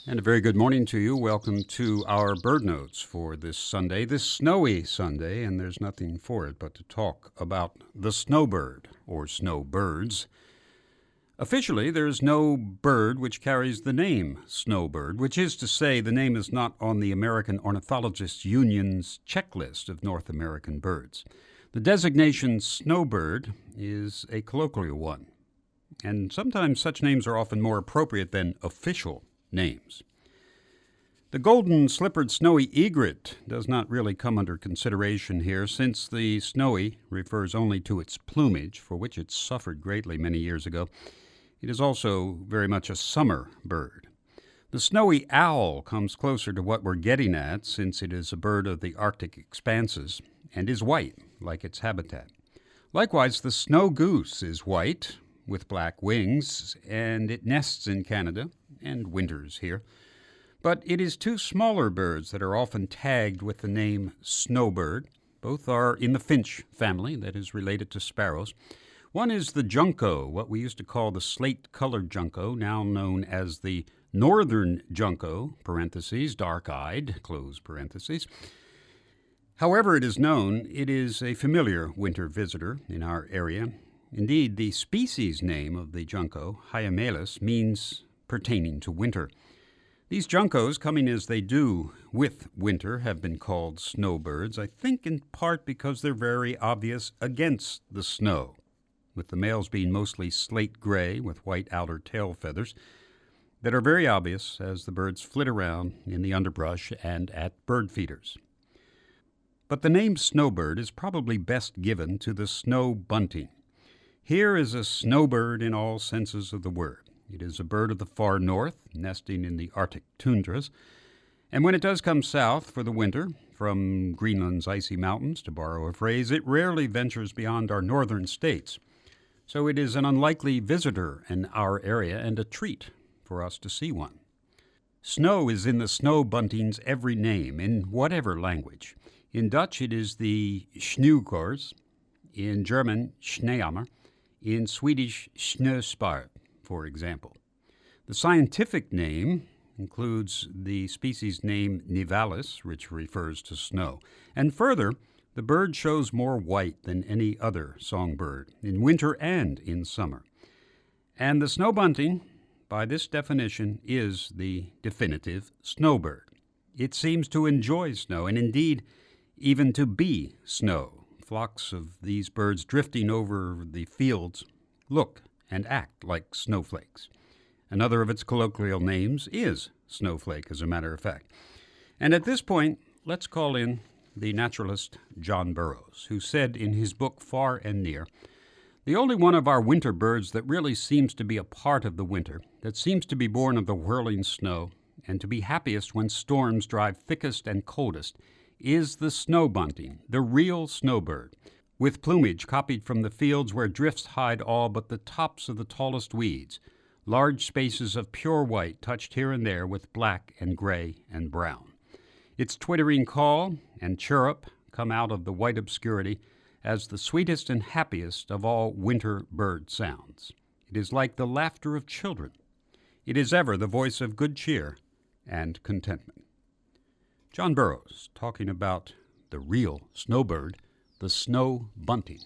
And a very good morning to you. Welcome to our bird notes for this Sunday, this snowy Sunday, and there's nothing for it but to talk about the snowbird, or snowbirds. Officially, there's no bird which carries the name snowbird, which is to say the name is not on the American Ornithologists Union's checklist of North American birds. The designation snowbird is a colloquial one, and sometimes such names are often more appropriate than official names. The golden slippered snowy egret does not really come under consideration here, since the snowy refers only to its plumage, for which it suffered greatly many years ago. It is also very much a summer bird. The snowy owl comes closer to what we're getting at, since it is a bird of the Arctic expanses and is white, like its habitat. Likewise, the snow goose is white, with black wings, and it nests in Canada and winters here. But it is two smaller birds that are often tagged with the name snowbird. Both are in the finch family, that is related to sparrows. One is the junco, what we used to call the slate-colored junco, now known as the northern junco, parentheses, dark-eyed, close parentheses. However it is known, it is a familiar winter visitor in our area. Indeed, the species name of the junco, Hymenaeus, means pertaining to winter. These juncos, coming as they do with winter, have been called snowbirds, I think in part because they're very obvious against the snow, with the males being mostly slate gray with white outer tail feathers that are very obvious as the birds flit around in the underbrush and at bird feeders. But the name snowbird is probably best given to the snow bunting. Here is a snowbird in all senses of the word. It is a bird of the far north, nesting in the Arctic tundras, and when it does come south for the winter, from Greenland's icy mountains, to borrow a phrase, it rarely ventures beyond our northern states. So it is an unlikely visitor in our area and a treat for us to see one. Snow is in the snow bunting's every name, in whatever language. In Dutch it is the Sneeuwkors, in German Schneehammer, in Swedish Snowspart, for example. The scientific name includes the species name nivalis, which refers to snow. And further, the bird shows more white than any other songbird, in winter and in summer. And the snow bunting, by this definition, is the definitive snowbird. It seems to enjoy snow, and indeed, even to be snow. Flocks of these birds drifting over the fields look and act like snowflakes. Another of its colloquial names is snowflake, as a matter of fact. And at this point, let's call in the naturalist John Burroughs, who said in his book Far and Near, "The only one of our winter birds that really seems to be a part of the winter, that seems to be born of the whirling snow, and to be happiest when storms drive thickest and coldest, is the snow bunting, the real snowbird, with plumage copied from the fields where drifts hide all but the tops of the tallest weeds, large spaces of pure white touched here and there with black and gray and brown. Its twittering call and chirrup come out of the white obscurity as the sweetest and happiest of all winter bird sounds. It is like the laughter of children. It is ever the voice of good cheer and contentment." John Burroughs talking about the real snowbird, the snow bunting.